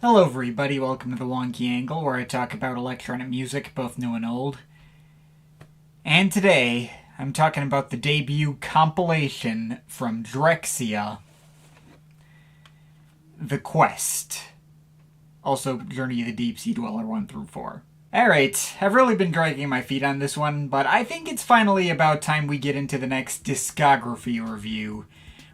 Hello everybody, welcome to the Wonky Angle, where I talk about electronic music, both new and old. And today, I'm talking about the debut compilation from Drexciya, The Quest. Also, Journey of the Deep Sea Dweller 1 through 4. Alright, I've really been dragging my feet on this one, but I think it's finally about time we get into the next discography review.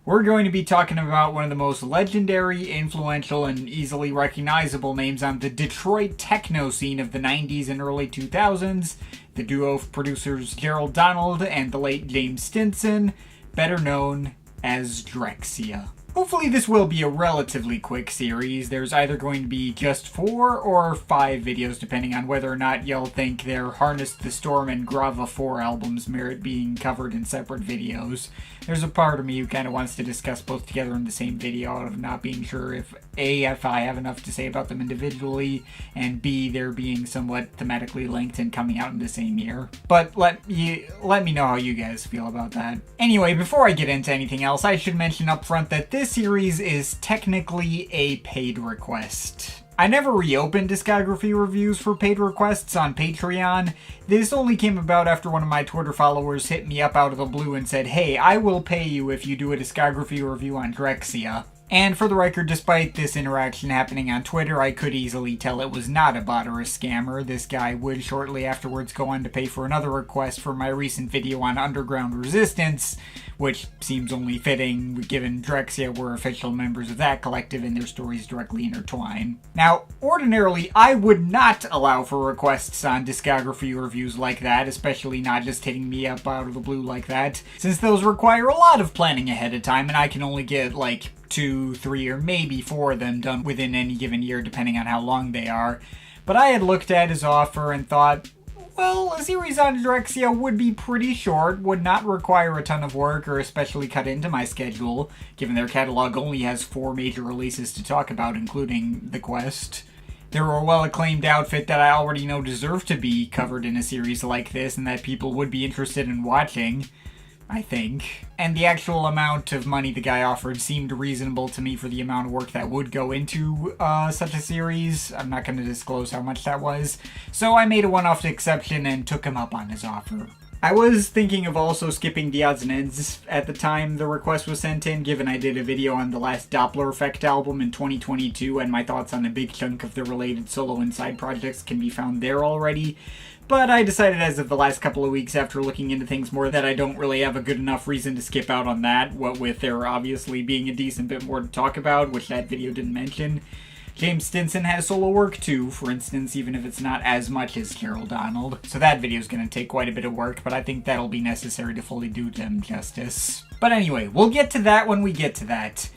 We're going to be talking about one of the most legendary, influential, and easily recognizable names on the Detroit Techno scene of the 90s and early 2000s, the duo of producers Gerald Donald and the late James Stinson, better known as Drexciya. Hopefully this will be a relatively quick series. There's either going to be just 4 or 5 videos, depending on whether or not y'all think their Harness the Storm and Grava 4 albums merit being covered in separate videos. There's a part of me who kind of wants to discuss both together in the same video, out of not being sure if A, if I have enough to say about them individually, and B, they're being somewhat thematically linked and coming out in the same year. But let me know how you guys feel about that. Anyway, before I get into anything else, I should mention up front that this series is technically a paid request. I never reopened discography reviews for paid requests on Patreon. This only came about after one of my Twitter followers hit me up out of the blue and said, "Hey, I will pay you if you do a discography review on Drexciya." And for the record, despite this interaction happening on Twitter, I could easily tell it was not a bot or a scammer. This guy would shortly afterwards go on to pay for another request for my recent video on Underground Resistance, which seems only fitting given Drexciya were official members of that collective and their stories directly intertwine. Now, ordinarily, I would not allow for requests on discography reviews like that, especially not just hitting me up out of the blue like that, since those require a lot of planning ahead of time and I can only get like 2, 3, or maybe 4 of them done within any given year, depending on how long they are. But I had looked at his offer and thought, well, a series on Drexciya would be pretty short, would not require a ton of work or especially cut into my schedule, given their catalog only has 4 major releases to talk about, including The Quest. They're a well-acclaimed outfit that I already know deserve to be covered in a series like this and that people would be interested in watching, I think. And the actual amount of money the guy offered seemed reasonable to me for the amount of work that would go into such a series. I'm not going to disclose how much that was. So I made a one-off exception and took him up on his offer. I was thinking of also skipping the odds and ends at the time the request was sent in, given I did a video on the last Doppler Effect album in 2022 and my thoughts on a big chunk of the related solo and side projects can be found there already. But I decided as of the last couple of weeks after looking into things more that I don't really have a good enough reason to skip out on that, what with there obviously being a decent bit more to talk about, which that video didn't mention. James Stinson has solo work too, for instance, even if it's not as much as Gerald Donald. So that video's gonna take quite a bit of work, but I think that'll be necessary to fully do them justice. But anyway, we'll get to that when we get to that.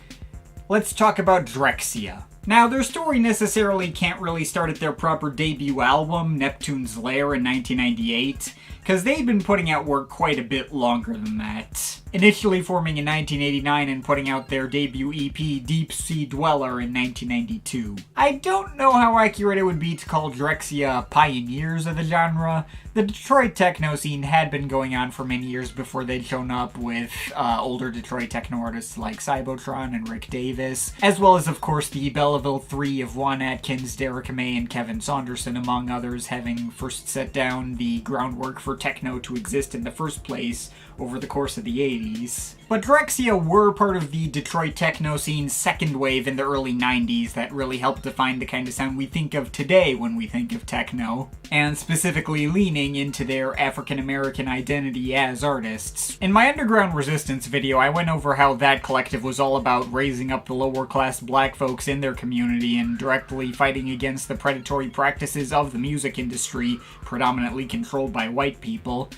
Let's talk about Drexciya. Now, their story necessarily can't really start at their proper debut album, Neptune's Lair, in 1998, because they've been putting out work quite a bit longer than that. Initially forming in 1989 and putting out their debut EP, Deep Sea Dweller, in 1992. I don't know how accurate it would be to call Drexciya pioneers of the genre. The Detroit Techno scene had been going on for many years before they'd shown up with older Detroit Techno artists like Cybotron and Rick Davis, as well as, of course, the Belleville 3 of Juan Atkins, Derek May, and Kevin Saunderson, among others, having first set down the groundwork for techno to exist in the first place over the course of the 80s. But Drexciya were part of the Detroit techno scene's second wave in the early 90s that really helped define the kind of sound we think of today when we think of techno, and specifically leaning into their African-American identity as artists. In my Underground Resistance video, I went over how that collective was all about raising up the lower-class black folks in their community and directly fighting against the predatory practices of the music industry, predominantly controlled by white people.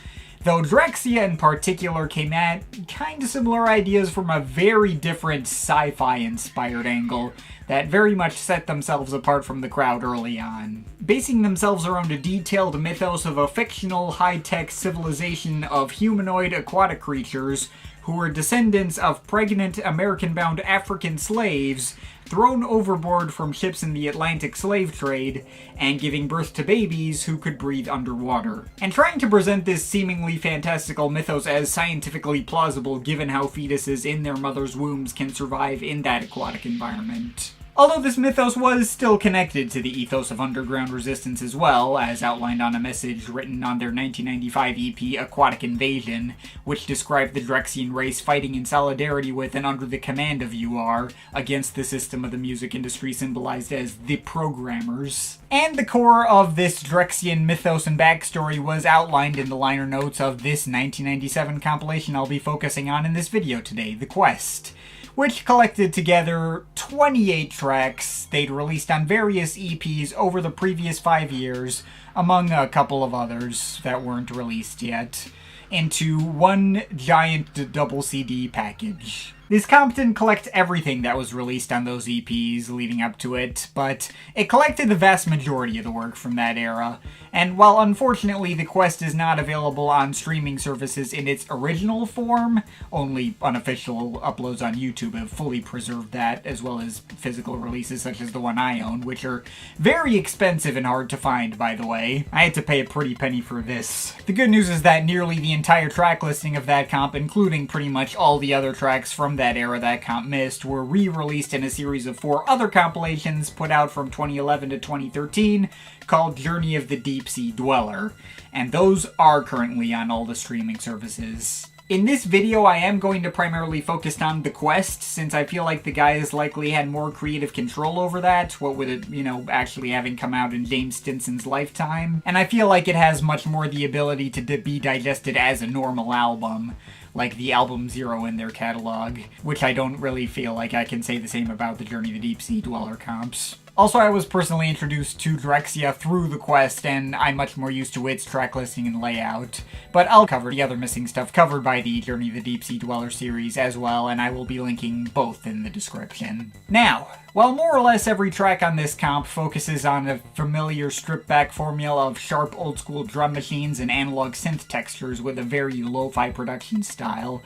Though Drexciya in particular came at kinda similar ideas from a very different sci-fi inspired angle that very much set themselves apart from the crowd early on. Basing themselves around a detailed mythos of a fictional high-tech civilization of humanoid aquatic creatures who were descendants of pregnant American-bound African slaves thrown overboard from ships in the Atlantic slave trade, and giving birth to babies who could breathe underwater. And trying to present this seemingly fantastical mythos as scientifically plausible given how fetuses in their mother's wombs can survive in that aquatic environment. Although this mythos was still connected to the ethos of underground resistance as well, as outlined on a message written on their 1995 EP Aquatic Invasion, which described the Drexciyan race fighting in solidarity with and under the command of UR against the system of the music industry symbolized as the programmers. And the core of this Drexciyan mythos and backstory was outlined in the liner notes of this 1997 compilation I'll be focusing on in this video today, The Quest, which collected together 28 tracks they'd released on various EPs over the previous 5 years, among a couple of others that weren't released yet, into one giant double CD package. This comp didn't collect everything that was released on those EPs leading up to it, but it collected the vast majority of the work from that era, and while unfortunately the Quest is not available on streaming services in its original form, only unofficial uploads on YouTube have fully preserved that, as well as physical releases such as the one I own, which are very expensive and hard to find, by the way. I had to pay a pretty penny for this. The good news is that nearly the entire track listing of that comp, including pretty much all the other tracks from that era that comp missed, were re-released in a series of 4 other compilations put out from 2011 to 2013 called Journey of the Deep Sea Dweller, and those are currently on all the streaming services. In this video, I am going to primarily focus on The Quest, since I feel like the guys likely had more creative control over that, what with it, actually having come out in James Stinson's lifetime, and I feel like it has much more the ability to be digested as a normal album, like the album Zero in their catalog, which I don't really feel like I can say the same about the Journey of the Deep Sea Dweller comps. Also, I was personally introduced to Drexciya through The Quest, and I'm much more used to its track listing and layout, but I'll cover the other missing stuff covered by the Journey of the Deep Sea Dweller series as well, and I will be linking both in the description. Now, while more or less every track on this comp focuses on a familiar stripped-back formula of sharp old-school drum machines and analog synth textures with a very lo-fi production style,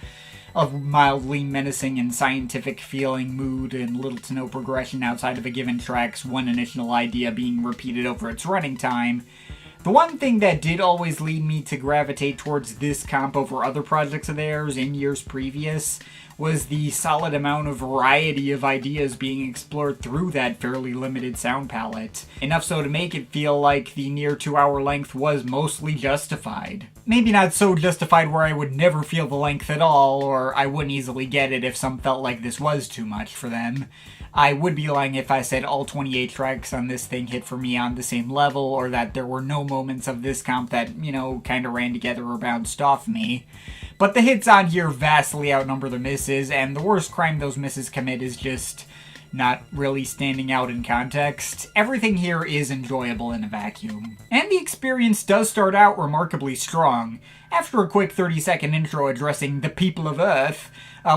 of mildly menacing and scientific feeling mood and little to no progression outside of a given track's one initial idea being repeated over its running time, the one thing that did always lead me to gravitate towards this comp over other projects of theirs in years previous was the solid amount of variety of ideas being explored through that fairly limited sound palette, enough so to make it feel like the near 2-hour length was mostly justified. Maybe not so justified where I would never feel the length at all, or I wouldn't easily get it if some felt like this was too much for them. I would be lying if I said all 28 tracks on this thing hit for me on the same level, or that there were no moments of this comp that, kinda ran together or bounced off me. But the hits on here vastly outnumber the misses, and the worst crime those misses commit is just not really standing out in context. Everything here is enjoyable in a vacuum. And the experience does start out remarkably strong. After a quick 30-second intro addressing the people of Earth,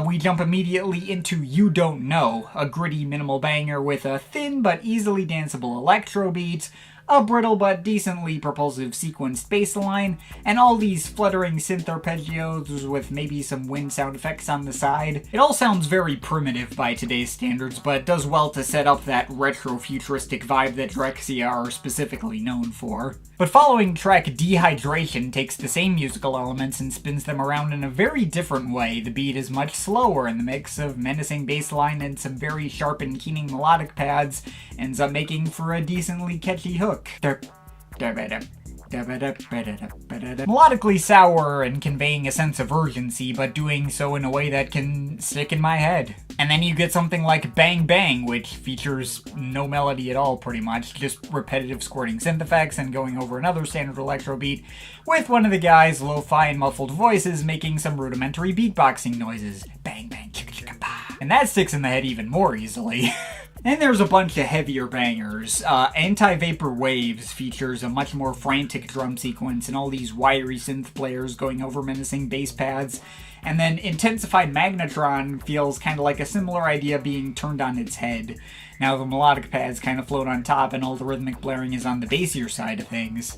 we jump immediately into You Don't Know, a gritty minimal banger with a thin but easily danceable electro beat, a brittle but decently propulsive sequenced bass line, and all these fluttering synth arpeggios with maybe some wind sound effects on the side. It all sounds very primitive by today's standards, but does well to set up that retro-futuristic vibe that Drexciya are specifically known for. But following track Dehydration takes the same musical elements and spins them around in a very different way. The beat is much slower, and the mix of menacing bass line and some very sharp and keening melodic pads ends up making for a decently catchy hook. Melodically sour and conveying a sense of urgency, but doing so in a way that can stick in my head. And then you get something like Bang Bang, which features no melody at all pretty much, just repetitive squirting synth effects and going over another standard electro beat, with one of the guys' lo-fi and muffled voices making some rudimentary beatboxing noises. Bang bang chicka chicka pa. And that sticks in the head even more easily. And there's a bunch of heavier bangers. Antivapor Waves features a much more frantic drum sequence and all these wiry synth players going over menacing bass pads. And then Intensified Magnetron feels kind of like a similar idea being turned on its head. Now the melodic pads kind of float on top and all the rhythmic blaring is on the bassier side of things.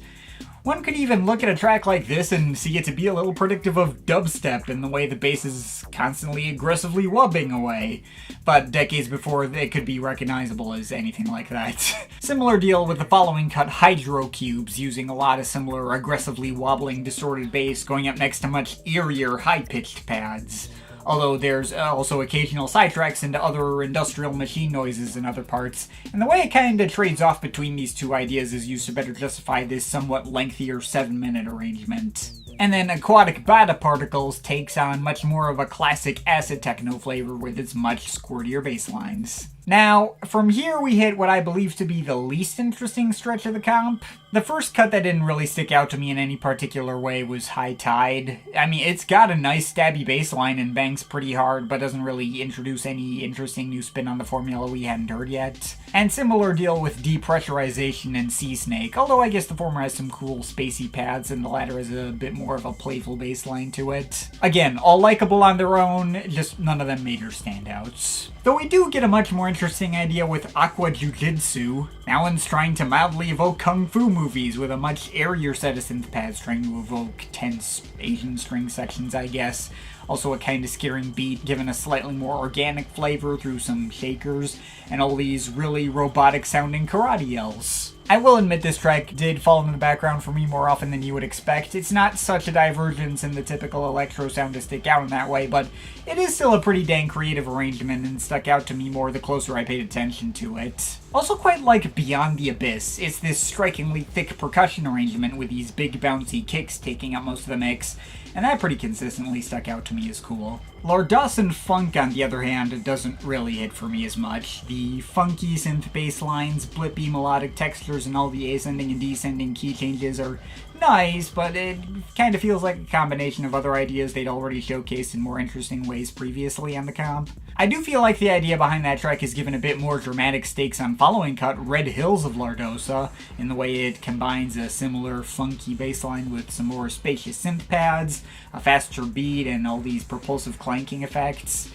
One could even look at a track like this and see it to be a little predictive of dubstep in the way the bass is constantly aggressively wubbing away, but decades before it could be recognizable as anything like that. Similar deal with the following cut, Hydro Cubes, using a lot of similar aggressively wobbling distorted bass going up next to much eerier high-pitched pads. although there's also occasional sidetracks into other industrial machine noises in other parts, and the way it kinda trades off between these two ideas is used to better justify this somewhat lengthier 7-minute arrangement. And then Aquatic Bada Particles takes on much more of a classic acid techno flavor with its much squirtier bass lines. Now, from here we hit what I believe to be the least interesting stretch of the comp. The first cut that didn't really stick out to me in any particular way was High Tide. I mean, it's got a nice stabby bass line and bangs pretty hard, but doesn't really introduce any interesting new spin on the formula we hadn't heard yet. And similar deal with Depressurization and Sea Snake, although I guess the former has some cool spacey pads and the latter has a bit more of a playful bass line to it. Again, all likable on their own, just none of them major standouts. Though we do get a much more interesting idea with Aqua Jujidsu. That one's trying to mildly evoke kung fu movies with a much airier set of synth pads trying to evoke tense Asian string sections, I guess. Also a kind of scaring beat given a slightly more organic flavor through some shakers and all these really robotic sounding karate yells. I will admit this track did fall in the background for me more often than you would expect. It's not such a divergence in the typical electro sound to stick out in that way, but it is still a pretty dang creative arrangement and stuck out to me more the closer I paid attention to it. Also quite like Beyond the Abyss, it's this strikingly thick percussion arrangement with these big bouncy kicks taking up most of the mix, and that pretty consistently stuck out to me as cool. Lardossa Funk, on the other hand, doesn't really hit for me as much. The funky synth bass lines, blippy melodic textures, and all the ascending and descending key changes are nice, but it kind of feels like a combination of other ideas they'd already showcased in more interesting ways previously on the comp. I do feel like the idea behind that track is given a bit more dramatic stakes on following cut, Red Hills of Lardossa, in the way it combines a similar funky bass line with some more spacious synth pads, a faster beat, and all these propulsive clanking effects.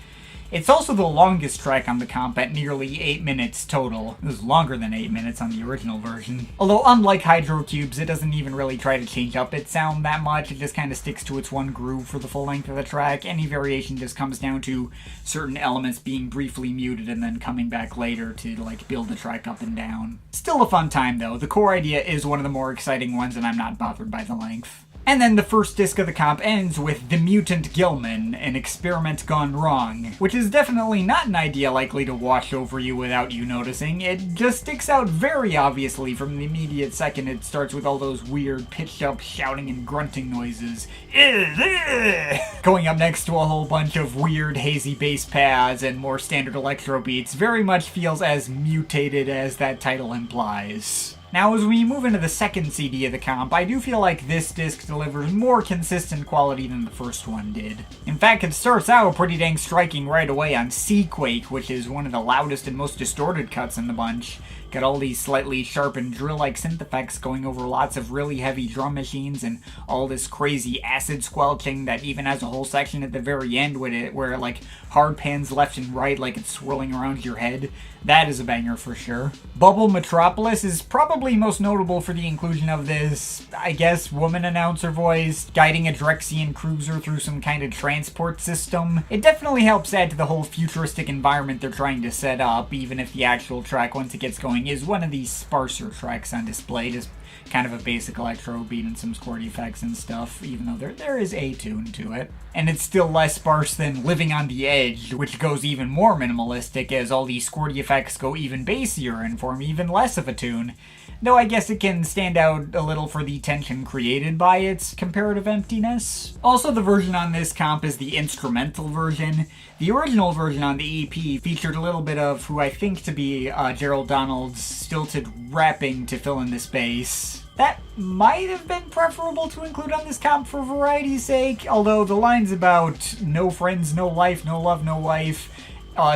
It's also the longest track on the comp at nearly 8 minutes total. It was longer than 8 minutes on the original version. Although unlike Hydro Cubes, it doesn't even really try to change up its sound that much, it just kind of sticks to its one groove for the full length of the track. Any variation just comes down to certain elements being briefly muted and then coming back later to like build the track up and down. Still a fun time though, the core idea is one of the more exciting ones and I'm not bothered by the length. And then the first disc of the comp ends with The Mutant Gillmen, An Experiment Gone Wrong, which is definitely not an idea likely to wash over you without you noticing. It just sticks out very obviously from the immediate second it starts with all those weird pitched up shouting and grunting noises. Going up next to a whole bunch of weird hazy bass pads and more standard electro beats, very much feels as mutated as that title implies. Now, as we move into the second CD of the comp, I do feel like this disc delivers more consistent quality than the first one did. In fact, it starts out pretty dang striking right away on Seaquake, which is one of the loudest and most distorted cuts in the bunch. Got all these slightly sharpened drill-like synth effects going over lots of really heavy drum machines and all this crazy acid squelching that even has a whole section at the very end with it where it like hard pans left and right like it's swirling around your head. That is a banger for sure. Bubble Metropolis is probably most notable for the inclusion of this, I guess, woman announcer voice guiding a Drexciyan cruiser through some kind of transport system. It definitely helps add to the whole futuristic environment they're trying to set up, even if the actual track, once it gets going, is one of these sparser tracks on display, just kind of a basic electro beat and some squirty effects and stuff, even though there is a tune to it. And it's still less sparse than Living on the Edge, which goes even more minimalistic as all these squirty effects go even bassier and form even less of a tune. Though I guess it can stand out a little for the tension created by its comparative emptiness. Also, the version on this comp is the instrumental version. The original version on the EP featured a little bit of who I think to be Gerald Donald's stilted rapping to fill in the space. That might have been preferable to include on this comp for variety's sake, although the lines about no friends, no life, no love, no wife,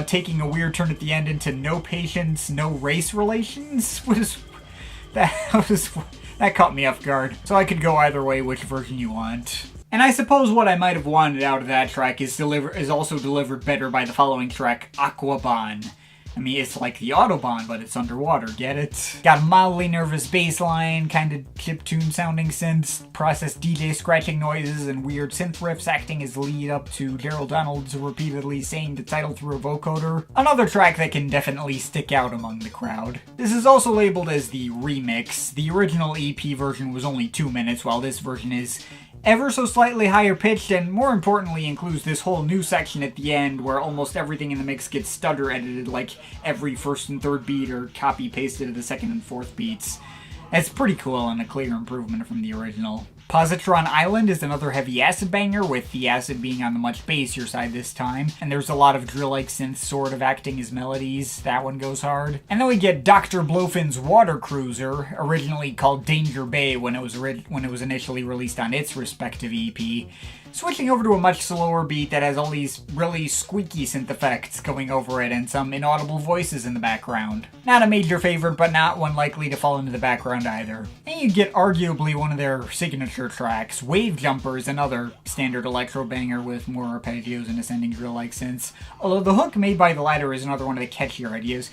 taking a weird turn at the end into no patience, no race relations that caught me off guard. So I could go either way, which version you want. And I suppose what I might have wanted out of that track is also delivered better by the following track, Aquabon. I mean, it's like the Autobahn, but it's underwater, get it? Got a mildly nervous bass line, kind of chiptune sounding synths, processed DJ scratching noises, and weird synth riffs acting as lead up to Gerald Donald's repeatedly saying the title through a vocoder. Another track that can definitely stick out among the crowd. This is also labeled as the remix. The original EP version was only 2 minutes, while this version is Ever so slightly higher pitched, and more importantly includes this whole new section at the end where almost everything in the mix gets stutter edited, like every first and third beat are copy pasted to the second and fourth beats. It's pretty cool and a clear improvement from the original. Positron Island is another heavy acid banger, with the acid being on the much bassier side this time, and there's a lot of drill-like synths sort of acting as melodies. That one goes hard. And then we get Dr. Blowfin's Water Cruiser, originally called Danger Bay when it was initially released on its respective EP, switching over to a much slower beat that has all these really squeaky synth effects going over it and some inaudible voices in the background. Not a major favorite, but not one likely to fall into the background either. And you get arguably one of their signature tracks. Wave Jumper is another standard electro banger with more arpeggios and ascending drill-like synths, although the hook made by the latter is another one of the catchier ideas.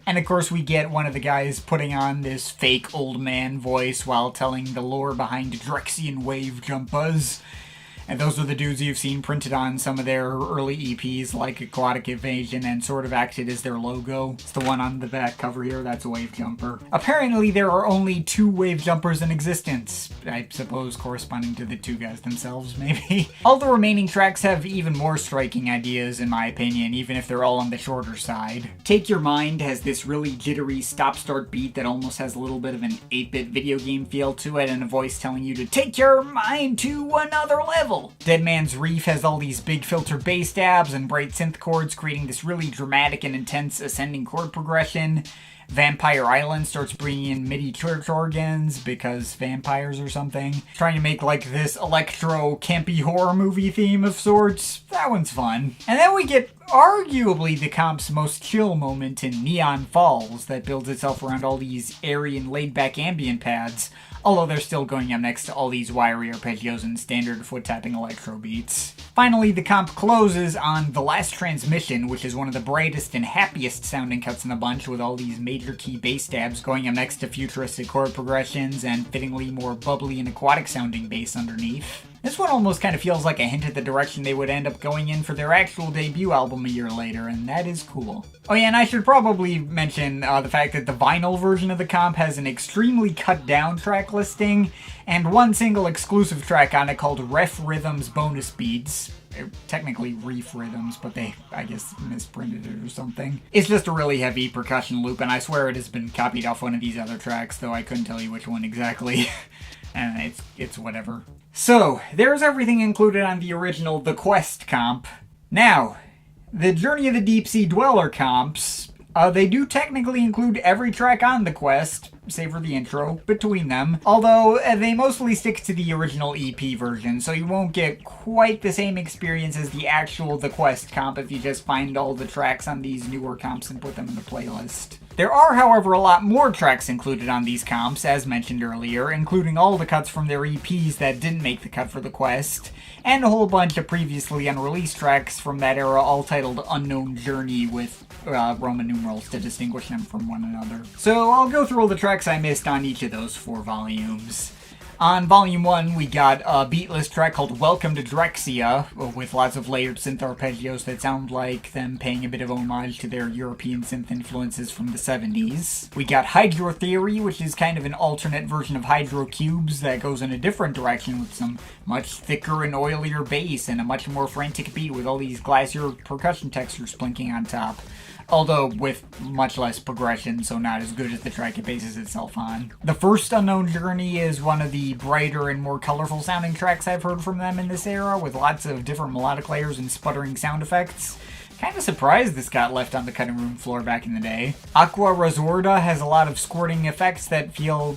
And of course we get one of the guys putting on this fake old man voice while telling the lore behind Drexciya wave jumpers. And those are the dudes you've seen printed on some of their early EPs like Aquatic Invasion and sort of acted as their logo. It's the one on the back cover here, that's a wave jumper. Apparently there are only 2 wave jumpers in existence, I suppose corresponding to the 2 guys themselves, maybe. All the remaining tracks have even more striking ideas in my opinion, even if they're all on the shorter side. Take Your Mind has this really jittery stop-start beat that almost has a little bit of an 8-bit video game feel to it, and a voice telling you to take your mind to another level. Dead Man's Reef has all these big filter bass stabs and bright synth chords, creating this really dramatic and intense ascending chord progression. Vampire Island starts bringing in MIDI church organs because vampires or something, trying to make like this electro campy horror movie theme of sorts. That one's fun. And then we get arguably the comp's most chill moment in Neon Falls that builds itself around all these airy and laid-back ambient pads, although they're still going up next to all these wiry arpeggios and standard foot-tapping electro beats. Finally, the comp closes on The Last Transmission, which is one of the brightest and happiest sounding cuts in the bunch, with all these major key bass stabs going up next to futuristic chord progressions and fittingly more bubbly and aquatic sounding bass underneath. This one almost kind of feels like a hint at the direction they would end up going in for their actual debut album a year later, and that is cool. Oh yeah, and I should probably mention the fact that the vinyl version of the comp has an extremely cut down track listing, and one single exclusive track on it called Ref Rhythms Bonus Beats. Technically Reef Rhythms, but they, I guess, misprinted it or something. It's just a really heavy percussion loop, and I swear it has been copied off one of these other tracks, though I couldn't tell you which one exactly. And it's whatever. So, there's everything included on the original The Quest comp. Now, the Journey of the Deep Sea Dweller comps, they do technically include every track on The Quest, save for the intro, between them, although they mostly stick to the original EP version, so you won't get quite the same experience as the actual The Quest comp if you just find all the tracks on these newer comps and put them in the playlist. There are, however, a lot more tracks included on these comps, as mentioned earlier, including all the cuts from their EPs that didn't make the cut for the Quest, and a whole bunch of previously unreleased tracks from that era, all titled Unknown Journey, with Roman numerals to distinguish them from one another. So I'll go through all the tracks I missed on each of those 4 volumes. On Volume 1, we got a beatless track called Welcome to Drexciya, with lots of layered synth arpeggios that sound like them paying a bit of homage to their European synth influences from the 70s. We got Hydro Theory, which is kind of an alternate version of Hydro Cubes that goes in a different direction with some much thicker and oilier bass and a much more frantic beat with all these glacier percussion textures plinking on top. Although with much less progression, so not as good as the track it bases itself on. The first Unknown Journey is one of the brighter and more colorful sounding tracks I've heard from them in this era, with lots of different melodic layers and sputtering sound effects. Kind of surprised this got left on the cutting room floor back in the day. Aqua Resorda has a lot of squirting effects that feel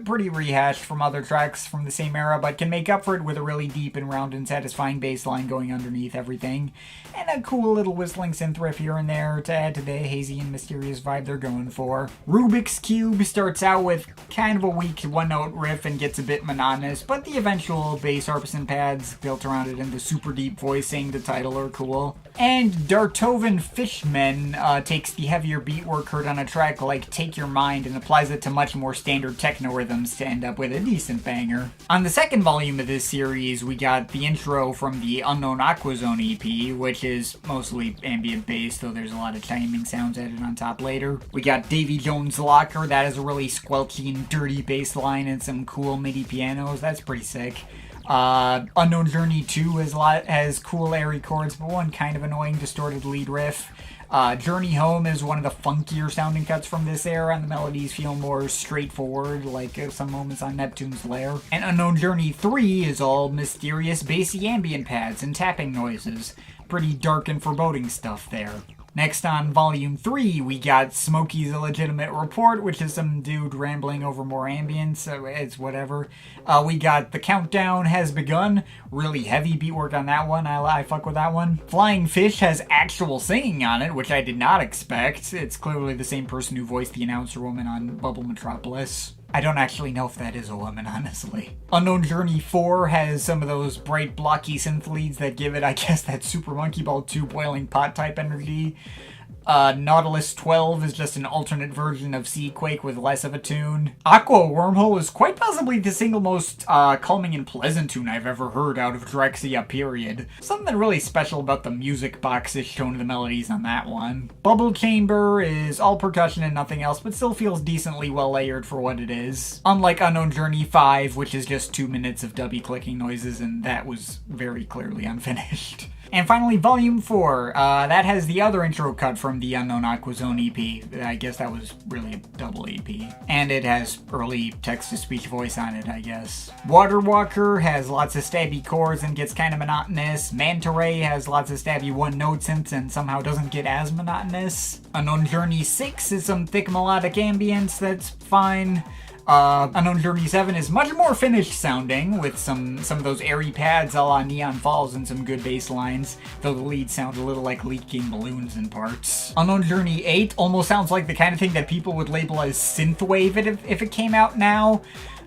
pretty rehashed from other tracks from the same era, but can make up for it with a really deep and round and satisfying bass line going underneath everything, and a cool little whistling synth riff here and there to add to the hazy and mysterious vibe they're going for. Rubik's Cube starts out with kind of a weak one-note riff and gets a bit monotonous, but the eventual bass harps and pads built around it and the super deep voicing the title are cool. And Dartovan Fishman takes the heavier beat work heard on a track like Take Your Mind and applies it to much more standard techno rhythms to end up with a decent banger. On the second volume of this series, we got the intro from the Unknown Aquazone EP, which is mostly ambient based, though there's a lot of chiming sounds added on top later. We got Davy Jones' Locker, that is a really squelchy and dirty bass line and some cool MIDI pianos, that's pretty sick. Unknown Journey 2 has cool airy chords, but one kind of annoying distorted lead riff. Journey Home is one of the funkier sounding cuts from this era, and the melodies feel more straightforward, like some moments on Neptune's Lair. And Unknown Journey 3 is all mysterious bassy ambient pads and tapping noises. Pretty dark and foreboding stuff there. Next on Volume 3, we got Smokey's Illegitimate Report, which is some dude rambling over more ambience, so it's whatever. We got The Countdown Has Begun, really heavy beat work on that one, I fuck with that one. Flying Fish has actual singing on it, which I did not expect. It's clearly the same person who voiced the announcer woman on Bubble Metropolis. I don't actually know if that is a woman, honestly. Unknown Journey 4 has some of those bright, blocky synth leads that give it, I guess, that Super Monkey Ball 2 boiling pot type energy. Nautilus 12 is just an alternate version of Seaquake with less of a tune. Aqua Wormhole is quite possibly the single most calming and pleasant tune I've ever heard out of Drexciya, period. Something really special about the music box-ish tone of the melodies on that one. Bubble Chamber is all percussion and nothing else, but still feels decently well layered for what it is. Unlike Unknown Journey 5, which is just 2 minutes of dubby clicking noises, and that was very clearly unfinished. And finally, Volume 4. That has the other intro cut from the Unknown Aquazone EP. I guess that was really a double EP. And it has early text-to-speech voice on it, I guess. Water Walker has lots of stabby chords and gets kind of monotonous. Manta Ray has lots of stabby one-note synths and somehow doesn't get as monotonous. Unknown Journey 6 is some thick melodic ambience that's fine. Unknown Journey 7 is much more finished sounding, with some of those airy pads a la Neon Falls and some good bass lines, though the leads sound a little like leaking balloons in parts. Unknown Journey 8 almost sounds like the kind of thing that people would label as synthwave if it came out now.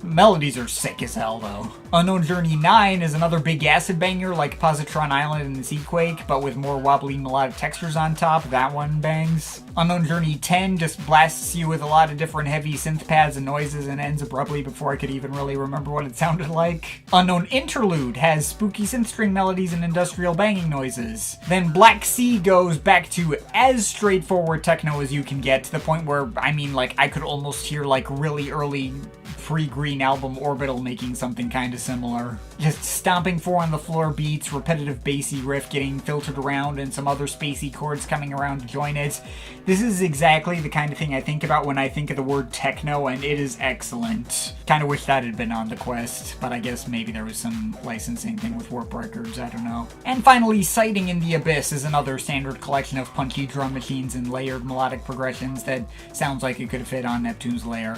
Melodies are sick as hell, though. Unknown Journey 9 is another big acid banger like Positron Island and Seaquake, but with more wobbly melodic textures on top. That one bangs. Unknown Journey 10 just blasts you with a lot of different heavy synth pads and noises and ends abruptly before I could even really remember what it sounded like. Unknown Interlude has spooky synth string melodies and industrial banging noises. Then Black Sea goes back to as straightforward techno as you can get, to the point where, I mean, like, I could almost hear, like, really early pre-Green Album Orbital making something kind of similar. Just stomping 4-on-the-floor beats, repetitive bassy riff getting filtered around, and some other spacey chords coming around to join it. This is exactly the kind of thing I think about when I think of the word techno, and it is excellent. Kinda wish that had been on the Quest, but I guess maybe there was some licensing thing with Warp Records, I don't know. And finally, Sighting in the Abyss is another standard collection of punchy drum machines and layered melodic progressions that sounds like it could fit on Neptune's Lair.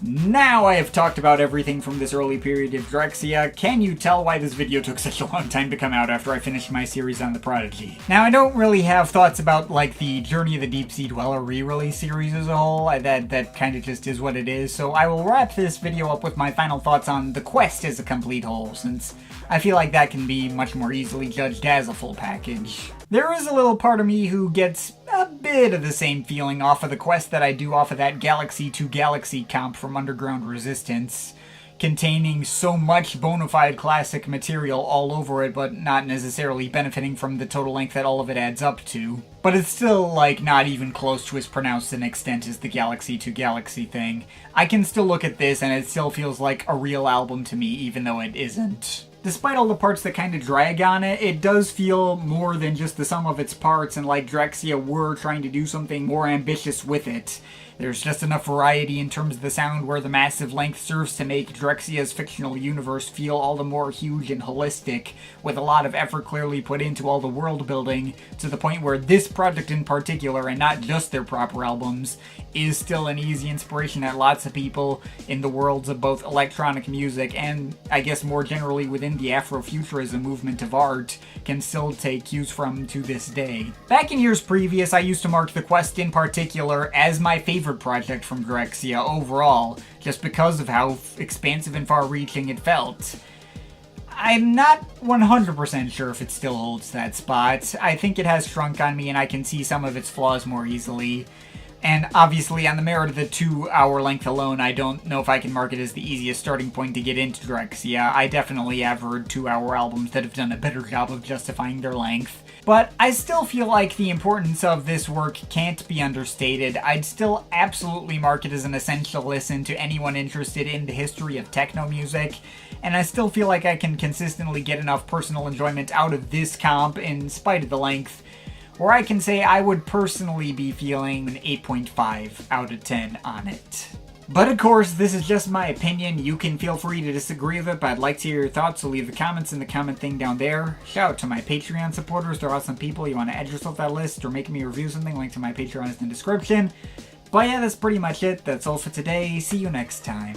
Now I have talked about everything from this early period of Drexciya. Can you tell why this video took such a long time to come out after I finished my series on the Prodigy? Now, I don't really have thoughts about, like, the Journey of the Deep Sea Dweller re-release series as a whole. That kind of just is what it is, so I will wrap this video up with my final thoughts on the Quest as a complete whole, since I feel like that can be much more easily judged as a full package. There is a little part of me who gets a bit of the same feeling off of the Quest that I do off of that Galaxy to Galaxy comp from Underground Resistance, containing so much bona fide classic material all over it, but not necessarily benefiting from the total length that all of it adds up to. But it's still, like, not even close to as pronounced an extent as the Galaxy to Galaxy thing. I can still look at this and it still feels like a real album to me, even though it isn't. Despite all the parts that kind of drag on it, it does feel more than just the sum of its parts, and like Drexciya were trying to do something more ambitious with it. There's just enough variety in terms of the sound where the massive length serves to make Drexciya's fictional universe feel all the more huge and holistic, with a lot of effort clearly put into all the world building, to the point where this project in particular, and not just their proper albums, is still an easy inspiration that lots of people in the worlds of both electronic music and, I guess more generally within the Afrofuturism movement of art, can still take cues from to this day. Back in years previous, I used to mark the Quest in particular as my favorite project from Drexciya overall, just because of how expansive and far-reaching it felt. I'm not 100% sure if it still holds that spot. I think it has shrunk on me and I can see some of its flaws more easily. And obviously, on the merit of the 2-hour length alone, I don't know if I can mark it as the easiest starting point to get into Drexciya. I definitely have heard 2-hour albums that have done a better job of justifying their length. But I still feel like the importance of this work can't be understated. I'd still absolutely mark it as an essential listen to anyone interested in the history of techno music. And I still feel like I can consistently get enough personal enjoyment out of this comp in spite of the length, where I can say I would personally be feeling an 8.5 out of 10 on it. But of course, this is just my opinion. You can feel free to disagree with it, but I'd like to hear your thoughts, so leave the comments in the comment thing down there. Shout out to my Patreon supporters. They're awesome people. You want to add yourself to that list or make me review something, link to my Patreon is in the description. But yeah, that's pretty much it. That's all for today. See you next time.